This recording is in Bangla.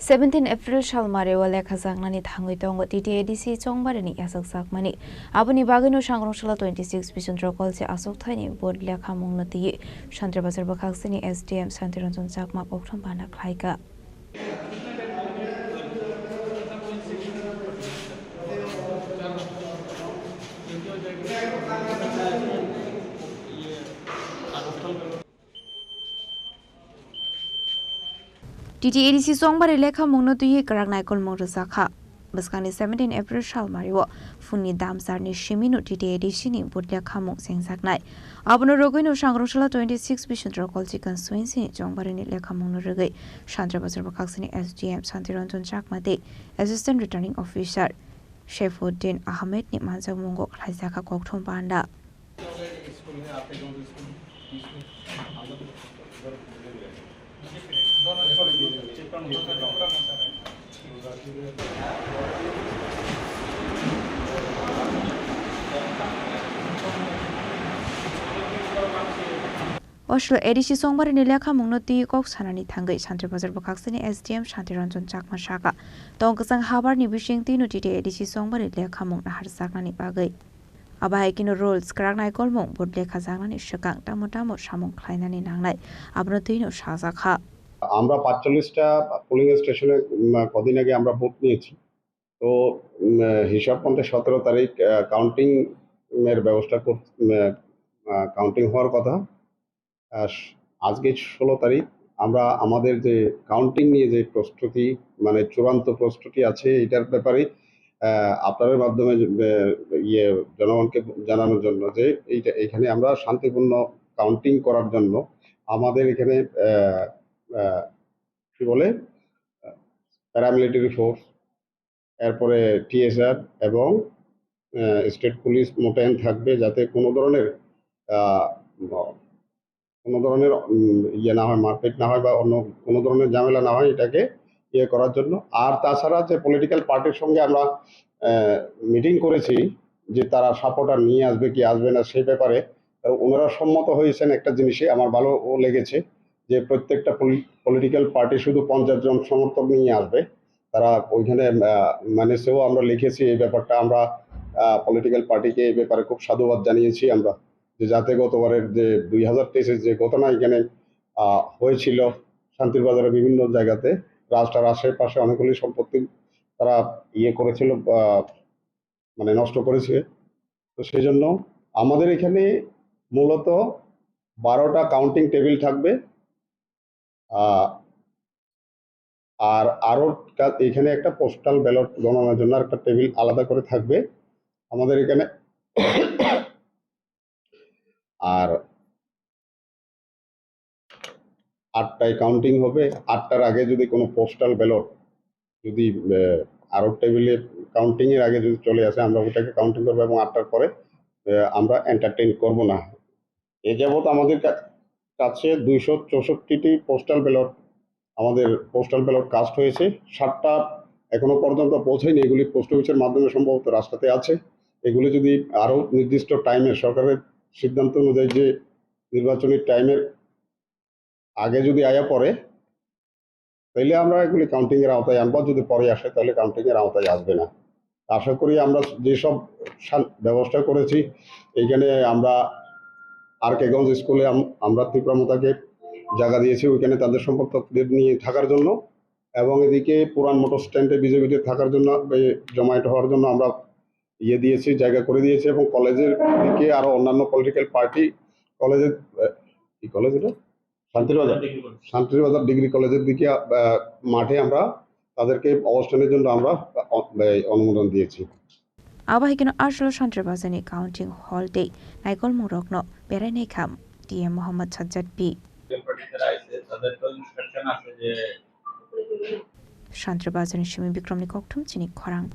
17 April Shalmare wale khazangnani thangui tongo TTADC chongbarani yasak sakmani abuni bagino sangroshala 26 bisundro kolse asok thani board lekha mungnati Shantre Bazar bakhaksini SDM Santiranjan Chakma poktham bana khlaika TTADC songbare lekha mungnati karaknai kol morsakha Baskani 17 April Shalmariwo Funi Damsarni Shimino TTADC ni Budlia Kamung Sengsaknai Abono Rogino Shangroshala 26 Bishundra Kolchi Constituency Jongbarani Lekamung Rugai Shantra Bazar Bakaksini SDM Santiranjan Chakmate Assistant Returning Officer Shefuddin Ahmed ni Manzak Mungo Klaisaka Kokthom Banda Oslo ADC songbari nilekha mungnoti kok sanani thangai Shantre Bazar bakaksini SDM Santiranjan Chakma Shaka Tongkasang habar ni bishing tinu TT ADC songbari lekha mungna harsaknani bagai Abai kino rules karaknai kolmong bod lekha jangnani shakang tamo samung khlainani nangnai abno tino shazakha আমরা ৪৫টা পোলিং স্টেশনে কদিন আগে আমরা ভোট নিয়েছি তো হিসাব মতে ১৭ তারিখ কাউন্টিং এর ব্যবস্থা কাউন্টিং হওয়ার কথা আজকে ১৬ তারিখ আমরা আমাদের যে কাউন্টিং নিয়ে যে প্রস্তুতি মানে চূড়ান্ত প্রস্তুতি আছে এটার ব্যাপারে আপনাদের মাধ্যমে জনগণকে জানানোর জন্য যে এখানে আমরা শান্তিপূর্ণ কাউন্টিং করার জন্য আমাদের এখানে কি বলে প্যারামিলিটারি ফোর্স এরপরে টিএসআর এবং স্টেট পুলিশ মোতায়েন থাকবে যাতে কোনো ধরনের না হয় মারপিট না হয় বা অন্য কোনো ধরনের ঝামেলা না হয় এটাকে করার জন্য আর তাছাড়া যে পলিটিক্যাল পার্টির সঙ্গে আমরা মিটিং করেছি যে তারা সাপোর্টার নিয়ে আসবে কি আসবে না সেই ব্যাপারে ওনারা সম্মত হয়েছেন একটা জিনিসে আমার ভালো লেগেছে যে প্রত্যেকটা পলিটিক্যাল পার্টি শুধু 50 জন সমর্থক নিয়ে আসবে তারা ওইখানে সেও আমরা লিখেছি এই ব্যাপারটা আমরা পলিটিক্যাল পার্টিকে এই ব্যাপারে খুব সাধুবাদ জানিয়েছি আমরা যে যাতে গতবারের যে 2023-এর যে ঘটনা এখানে হয়েছিল শান্তির বাজারে বিভিন্ন জায়গাতে রাস্তার আশেপাশে অনেকগুলি সম্পত্তি তারা করেছিল মানে নষ্ট করেছে তো সেই জন্য আমাদের এখানে মূলত 12টা কাউন্টিং টেবিল থাকবে আর আরো এখানে একটা পোস্টাল ব্যালট গণনার জন্য একটা টেবিল আলাদা করে থাকবে আমাদের এখানে আর 8টায় কাউন্টিং হবে 8টার আগে যদি কোনো পোস্টাল ব্যালট যদি আরো টেবিলে কাউন্টিং এর আগে যদি চলে আসে আমরা ওটাকে কাউন্টিং করবো এবং 8টার পরে আমরা এন্টারটেইন করব না এ যাবৎ আমাদের কাছে 264টি পোস্টাল ব্যালট কাস্ট হয়েছে 7টা এখনো পর্যন্ত পৌঁছায়নি এগুলি পোস্ট অফিসের মাধ্যমে সম্ভবত রাস্তাতে আছে এগুলি যদি আরো নির্দিষ্ট টাইমে সরকারের সিদ্ধান্ত অনুযায়ী যে নির্বাচনী টাইমের আগে যদি আয়া পড়ে তাহলে আমরা এগুলি কাউন্টিং এর আওতায় আনবো যদি পরে আসে তাহলে কাউন্টিং এর আওতায় আসবে না আশা করি আমরা যেসব ব্যবস্থা করেছি এইখানে আমরা আরকেগঞ্জ স্কুলে আমরা তীব্রমতাকে জায়গা দিয়েছি ওইখানে তাদের সম্পর্কদের নিয়ে থাকার জন্য এবং এদিকে পুরান মোটর স্ট্যান্ডে বিজেপিতে থাকার জন্য জমায়েত হওয়ার জন্য আমরা দিয়েছি জায়গা করে দিয়েছি এবং কলেজের দিকে আরো অন্যান্য পলিটিক্যাল পার্টি কলেজের কি কলেজ এটা শান্তিরবাজার ডিগ্রি কলেজের দিকে মাঠে আমরা তাদেরকে অবস্থানের জন্য আমরা অনুমোদন দিয়েছি Abahikino Ashlo Shantre Bazani Counting Hall Day Naikol Murokno Berenei Kham DM Muhammad Sajjad B Shantre Bazani Shimi Bikramni Koktum Chini Khorang